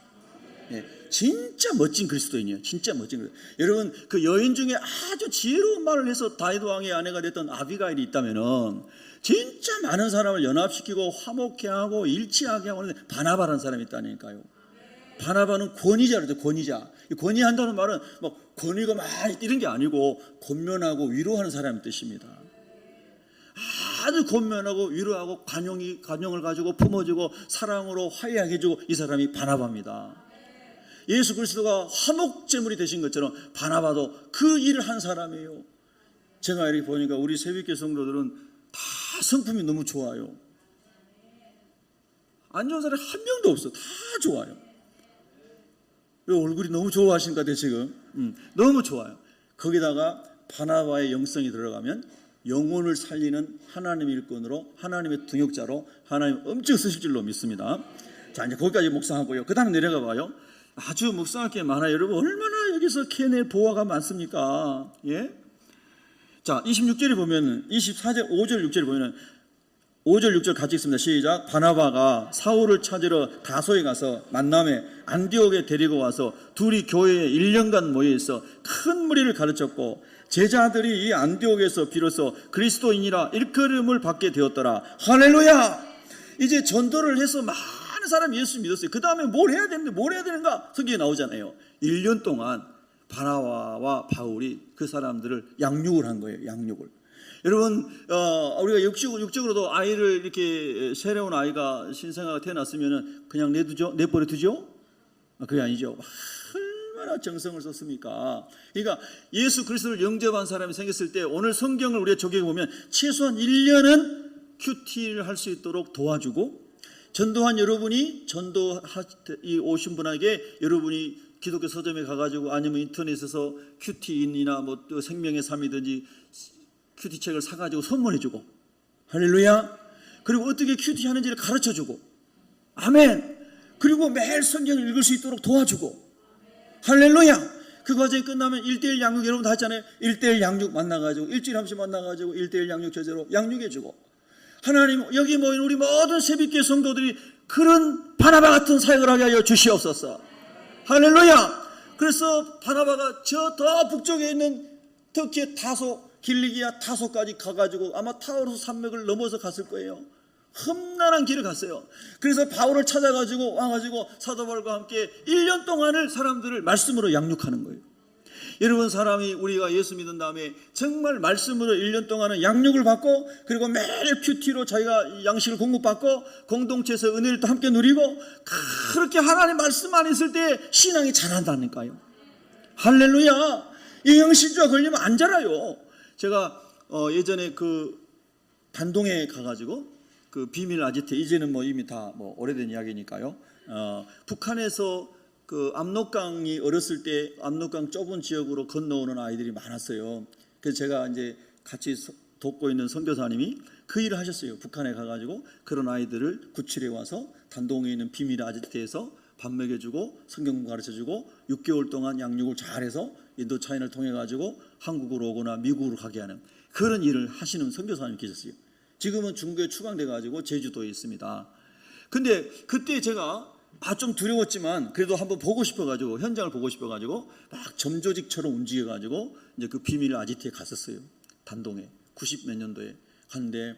진짜 멋진 그리스도인이에요. 진짜 멋진 그리스도인. 여러분 그 여인 중에 아주 지혜로운 말을 해서 다윗 왕의 아내가 됐던 아비가일이 있다면은 진짜 많은 사람을 연합시키고 화목케 하고 일치하게 하고 하는데 바나바라는 사람이 있다니까요. 바나바는 권위자라죠. 권위자. 권위한다는 말은 뭐 권위가 많이 이런 게 아니고 권면하고 위로하는 사람의 뜻입니다. 아주 권면하고 위로하고 관용을 가지고 품어주고 사랑으로 화해하게 해주고 이 사람이 바나바입니다. 예수 그리스도가 화목제물이 되신 것처럼 바나바도 그 일을 한 사람이에요. 제가 이렇게 보니까 우리 새벽교 성도들은 다 성품이 너무 좋아요. 안 좋은 사람이 한 명도 없어. 다 좋아요. 왜 얼굴이 너무 좋아하시는 것 같아요 지금. 너무 좋아요. 거기다가 바나바의 영성이 들어가면 영혼을 살리는 하나님의 일꾼으로, 하나님의 동역자로 하나님 엄청 쓰실 줄로 믿습니다. 자, 이제 거기까지 묵상하고요. 그 다음에 내려가 봐요. 아주 묵상할 게 많아요. 여러분 얼마나 여기서 캐낼 보화가 많습니까? 예? 자, 26절에 보면 24절 5절 6절에 보면 5절 6절 같이 읽습니다. 시작. 바나바가 사울을 찾으러 다소에 가서 만남에 안디옥에 데리고 와서 둘이 교회에 1년간 모여 있어 큰 무리를 가르쳤고 제자들이 이 안디옥에서 비로소 그리스도인이라 일컬음을 받게 되었더라. 할렐루야. 이제 전도를 해서 많은 사람이 예수 믿었어요. 그 다음에 뭘 해야 되는데 뭘 해야 되는가? 성경에 나오잖아요. 1년 동안 바나바와 바울이 그 사람들을 양육을 한 거예요. 양육을. 여러분 우리가 육적으로도 아이를 이렇게 새로운 아이가 신생아가 태어났으면 그냥 내버려 두죠? 그게 아니죠. 얼마나 정성을 썼습니까? 그러니까 예수 그리스도를 영접한 사람이 생겼을 때 오늘 성경을 우리가 적용해보면 최소한 1년은 큐티를 할 수 있도록 도와주고, 전도한 여러분이 전도이 오신 분에게 여러분이 기독교 서점에 가가지고 아니면 인터넷에서 큐티인이나 뭐 또 생명의 삶이든지 큐티책을 사가지고 선물해주고, 할렐루야. 그리고 어떻게 큐티 하는지를 가르쳐주고, 아멘. 그리고 매일 성경을 읽을 수 있도록 도와주고, 할렐루야. 그 과정이 끝나면 1:1 양육, 여러분 다 했잖아요. 1:1 양육 만나가지고 일주일에 한 번씩 만나가지고 1:1 양육 제대로 양육해주고, 하나님 여기 모인 우리 모든 새벽교회 성도들이 그런 바나바 같은 사역을 하게 하여 주시옵소서. 할렐루야. 그래서 바나바가 저 더 북쪽에 있는 터키의 다소, 길리기아 다소까지 가가지고 아마 타우로스 산맥을 넘어서 갔을 거예요. 험난한 길을 갔어요. 그래서 바울을 찾아가지고 와가지고 사도 바울과 함께 1년 동안을 사람들을 말씀으로 양육하는 거예요. 여러분 사람이 우리가 예수 믿은 다음에 정말 말씀으로 1년 동안은 양육을 받고, 그리고 매일 큐티로 자기가 양식을 공급받고 공동체에서 은혜를 또 함께 누리고, 그렇게 하나님 말씀 안에 있을 때 신앙이 자란다니까요. 할렐루야. 영양실조가 걸리면 안 자라요. 제가 예전에 그 단동에 가가지고 그 비밀 아지트, 이제는 뭐 이미 다 뭐 오래된 이야기니까요. 북한에서 그 압록강이 어렸을 때 압록강 좁은 지역으로 건너오는 아이들이 많았어요. 그래서 제가 이제 같이 돕고 있는 선교사님이 그 일을 하셨어요. 북한에 가가지고 그런 아이들을 구출해 와서 단동에 있는 비밀 아지트에서 밥 먹여주고 성경 가르쳐주고 6개월 동안 양육을 잘해서 인도차인을 통해 가지고 한국으로 오거나 미국으로 가게 하는 그런 일을 하시는 선교사님이 계셨어요. 지금은 중국에 추방돼 가지고 제주도에 있습니다. 근데 그때 제가 좀 두려웠지만 그래도 한번 보고 싶어가지고, 현장을 보고 싶어가지고 막 점조직처럼 움직여가지고 이제 그 비밀 아지트에 갔었어요. 단동에 90 몇 년도에 갔는데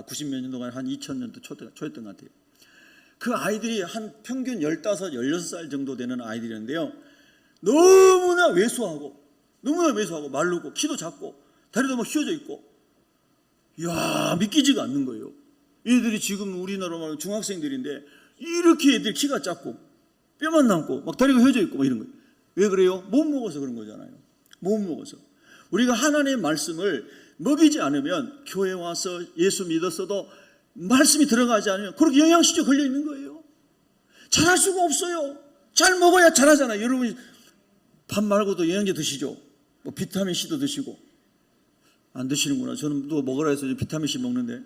90 몇 년도가 한 2000년도 초였던 것 같아요. 그 아이들이 한 평균 15, 16살 정도 되는 아이들이었는데요. 너무나 왜소하고 마르고 키도 작고 다리도 막 휘어져 있고, 이야 믿기지가 않는 거예요. 얘들이 지금 우리나라 말로 중학생들인데 이렇게 애들 키가 작고 뼈만 남고 막 다리가 휘어져 있고 막 이런 거예요. 왜 그래요? 못 먹어서 그런 거잖아요. 못 먹어서. 우리가 하나님의 말씀을 먹이지 않으면, 교회 와서 예수 믿었어도 말씀이 들어가지 않으면 그렇게 영양실조 걸려 있는 거예요. 잘할 수가 없어요. 잘 먹어야 잘하잖아요. 여러분 밥 말고도 영양제 드시죠. 뭐 비타민C도 드시고. 안 드시는구나. 저는 또 먹으라 해서 비타민C 먹는데,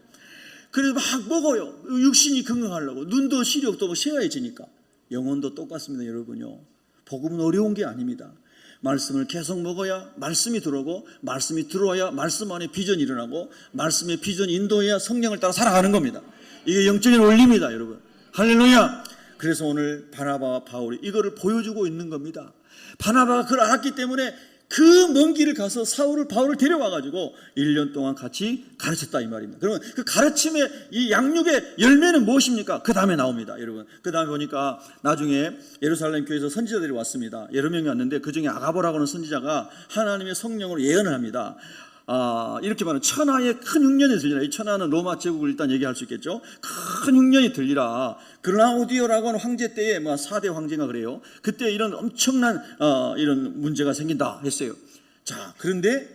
그래서 막 먹어요. 육신이 건강하려고. 눈도 시력도 뭐 새하얘지니까. 영혼도 똑같습니다. 여러분요, 복음은 어려운 게 아닙니다. 말씀을 계속 먹어야 말씀이 들어오고, 말씀이 들어와야 말씀 안에 비전이 일어나고, 말씀의 비전이 인도해야 성령을 따라 살아가는 겁니다. 이게 영적인 원리입니다. 여러분 할렐루야. 그래서 오늘 바나바와 바울이 이거를 보여주고 있는 겁니다. 바나바가 그걸 알았기 때문에 그 먼 길을 가서 바울을 데려와가지고 1년 동안 같이 가르쳤다 이 말입니다. 그러면 그 가르침의 이 양육의 열매는 무엇입니까? 그 다음에 나옵니다. 여러분 그 다음에 보니까 나중에 예루살렘 교회에서 선지자들이 왔습니다. 여러 명이 왔는데 그 중에 아가보라고 하는 선지자가 하나님의 성령으로 예언을 합니다. 이렇게 말하면 천하의 큰 흉년이 들리라. 이 천하는 로마 제국을 일단 얘기할 수 있겠죠. 큰 흉년이 들리라. 글라우디오라고 하는 황제 때에 4대 황제가 그래요. 그때 이런 엄청난 이런 문제가 생긴다 했어요. 자, 그런데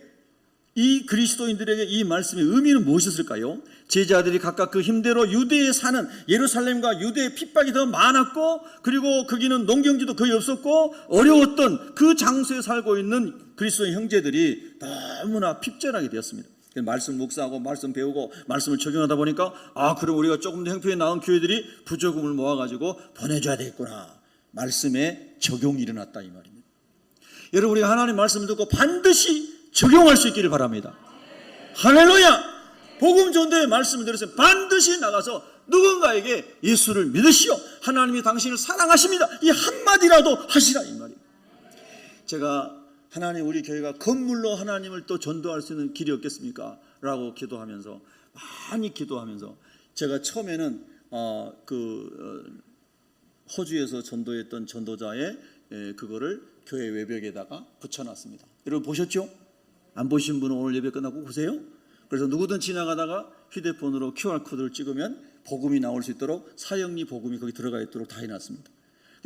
이 그리스도인들에게 이 말씀의 의미는 무엇이었을까요? 제자들이 각각 그 힘대로 유대에 사는 예루살렘과 유대의 핍박이 더 많았고, 그리고 거기는 농경지도 거의 없었고 어려웠던 그 장소에 살고 있는 그리스도인 형제들이 너무나 핍절하게 되었습니다. 말씀 묵상하고 말씀 배우고 말씀을 적용하다 보니까 그럼 우리가 조금 더 형편이 나은 교회들이 부조금을 모아가지고 보내줘야 되겠구나. 말씀에 적용이 일어났다 이 말입니다. 여러분, 우리가 하나님 말씀을 듣고 반드시 적용할 수 있기를 바랍니다. 할렐루야! 복음 전도의 말씀을 들으세요. 반드시 나가서 누군가에게 예수를 믿으시오, 하나님이 당신을 사랑하십니다, 이 한마디라도 하시라 이 말이에요. 제가 하나님, 우리 교회가 건물로 하나님을 또 전도할 수 있는 길이 없겠습니까? 라고 기도하면서, 많이 기도하면서, 제가 처음에는 호주에서 전도했던 전도자의 그거를 교회 외벽에다가 붙여놨습니다. 여러분 보셨죠? 안 보신 분은 오늘 예배 끝나고 보세요. 그래서 누구든 지나가다가 휴대폰으로 QR코드를 찍으면 복음이 나올 수 있도록 사형리 복음이 거기 들어가 있도록 다 해놨습니다.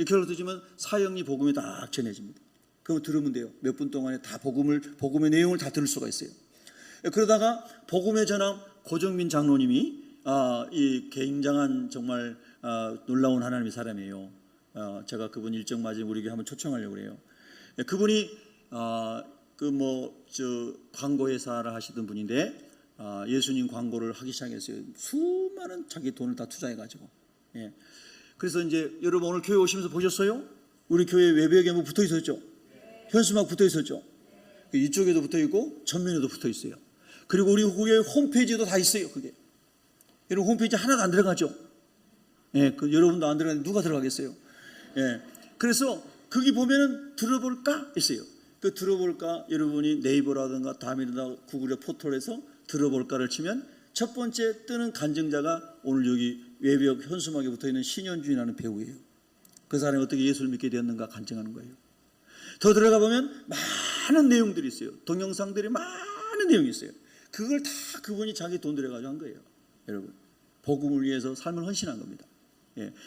결국 드시면 사형리 복음이 딱 전해집니다. 그럼 들으면 돼요. 몇 분 동안에 다 복음의 내용을 다 들을 수가 있어요. 그러다가 복음의 전함 고정민 장로님이 이 굉장한 정말 놀라운 하나님의 사람이에요. 제가 그분 일정 맞으면 우리 교회 한번 초청하려고 그래요. 그분이 광고 회사를 하시던 분인데 예수님 광고를 하기 시작했어요. 수많은 자기 돈을 다 투자해가지고. 그래서 이제 여러분 오늘 교회 오시면서 보셨어요? 우리 교회 외벽에 뭐 붙어 있었죠? 현수막 붙어 있었죠? 이쪽에도 붙어 있고 전면에도 붙어 있어요. 그리고 우리 교회 홈페이지도 다 있어요. 그게. 여러분 홈페이지 하나도 안 들어가죠? 여러분도 안 들어가는데 누가 들어가겠어요? 그래서 거기 보면은 들어볼까 했어요. 그 들어볼까, 여러분이 네이버라든가 다음이라든가 구글의 포털에서 들어볼까를 치면 첫 번째 뜨는 간증자가 오늘 여기 외벽 현수막에 붙어있는 신현준이라는 배우예요. 그 사람이 어떻게 예수를 믿게 되었는가 간증하는 거예요. 더 들어가 보면 많은 내용들이 있어요. 동영상들이 많은 내용이 있어요. 그걸 다 그분이 자기 돈 들여가지고 한 거예요. 여러분, 복음을 위해서 삶을 헌신한 겁니다.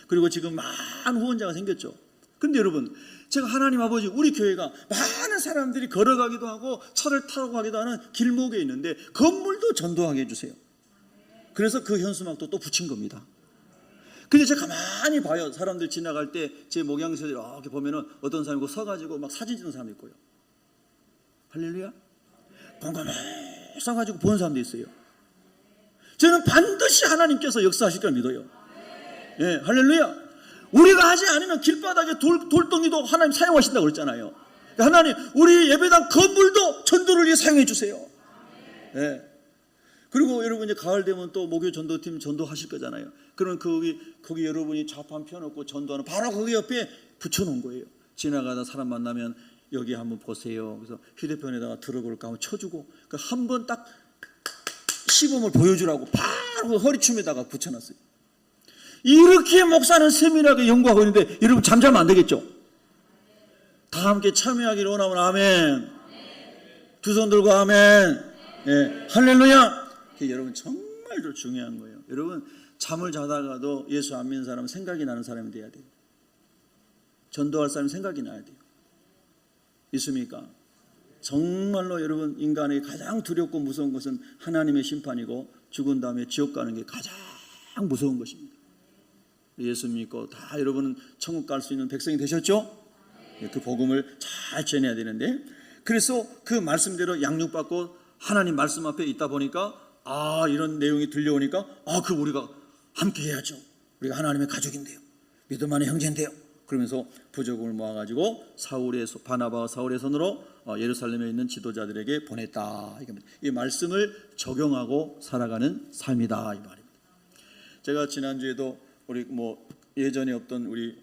그리고 지금 많은 후원자가 생겼죠. 근데 여러분, 제가 하나님 아버지, 우리 교회가 많은 사람들이 걸어가기도 하고 차를 타고 가기도 하는 길목에 있는데 건물도 전도하게 해주세요. 그래서 그 현수막도 또 붙인 겁니다. 근데 제가 가만히 봐요. 사람들 지나갈 때 제 목양실에 이렇게 보면은 어떤 사람이 서가지고 막 사진 찍는 사람이 있고요. 할렐루야. 곰곰이 서가지고 보는 사람도 있어요. 저는 반드시 하나님께서 역사하실 걸 믿어요. 할렐루야. 우리가 하지 않으면 길바닥에 돌덩이도 하나님 사용하신다고 그랬잖아요. 하나님, 우리 예배당 건물도 전도를 위해 사용해 주세요. 그리고 여러분 이제 가을 되면 또 목요 전도팀 전도하실 거잖아요. 그러면 거기 여러분이 좌판 펴놓고 전도하는 바로 거기 옆에 붙여놓은 거예요. 지나가다 사람 만나면 여기 한번 보세요. 그래서 휴대폰에다가 들어볼까 하면 쳐주고 한 번 딱 시범을 보여주라고 바로 허리춤에다가 붙여놨어요. 이렇게 목사는 세밀하게 연구하고 있는데 여러분 잠자면 안 되겠죠? 다 함께 참여하기를 원하면 아멘. 두 손 들고 아멘. 할렐루야. 여러분 정말 중요한 거예요. 여러분 잠을 자다가도 예수 안 믿는 사람은 생각이 나는 사람이 돼야 돼요. 전도할 사람이 생각이 나야 돼요. 있습니까? 정말로 여러분 인간에게 가장 두렵고 무서운 것은 하나님의 심판이고 죽은 다음에 지옥 가는 게 가장 무서운 것입니다. 예수 믿고 다 여러분은 천국 갈 수 있는 백성이 되셨죠? 그 복음을 잘 전해야 되는데, 그래서 그 말씀대로 양육받고 하나님 말씀 앞에 있다 보니까 이런 내용이 들려오니까 그 우리가 함께 해야죠. 우리가 하나님의 가족인데요, 믿음 안의 형제인데요. 그러면서 부족을 모아가지고 바나바와 사울의 손으로 예루살렘에 있는 지도자들에게 보냈다. 이 말씀을 적용하고 살아가는 삶이다 이 말입니다. 제가 지난주에도 우리 예전에 없던 우리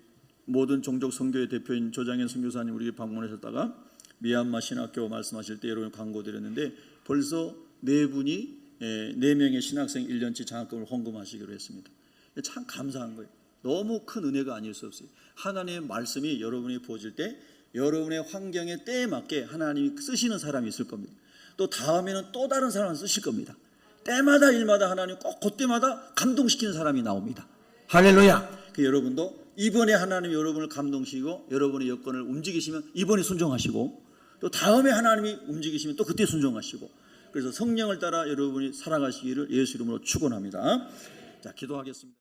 모든 종족 선교회 대표인 조장현 선교사님 우리 방문하셨다가 미얀마 신학교 말씀하실 때 여러분 광고 드렸는데 벌써 4명의 신학생 1년치 장학금을 헌금하시기로 했습니다. 참 감사한 거예요. 너무 큰 은혜가 아닐 수 없어요. 하나님의 말씀이 여러분이 부어질 때 여러분의 환경에 때에 맞게 하나님이 쓰시는 사람이 있을 겁니다. 또 다음에는 또 다른 사람을 쓰실 겁니다. 때마다 일마다 하나님 꼭 그때마다 감동시키는 사람이 나옵니다. 할렐루야. 여러분도 이번에 하나님이 여러분을 감동시키고 여러분의 여건을 움직이시면 이번에 순종하시고, 또 다음에 하나님이 움직이시면 또 그때 순종하시고, 그래서 성령을 따라 여러분이 살아가시기를 예수 이름으로 축원합니다. 자, 기도하겠습니다.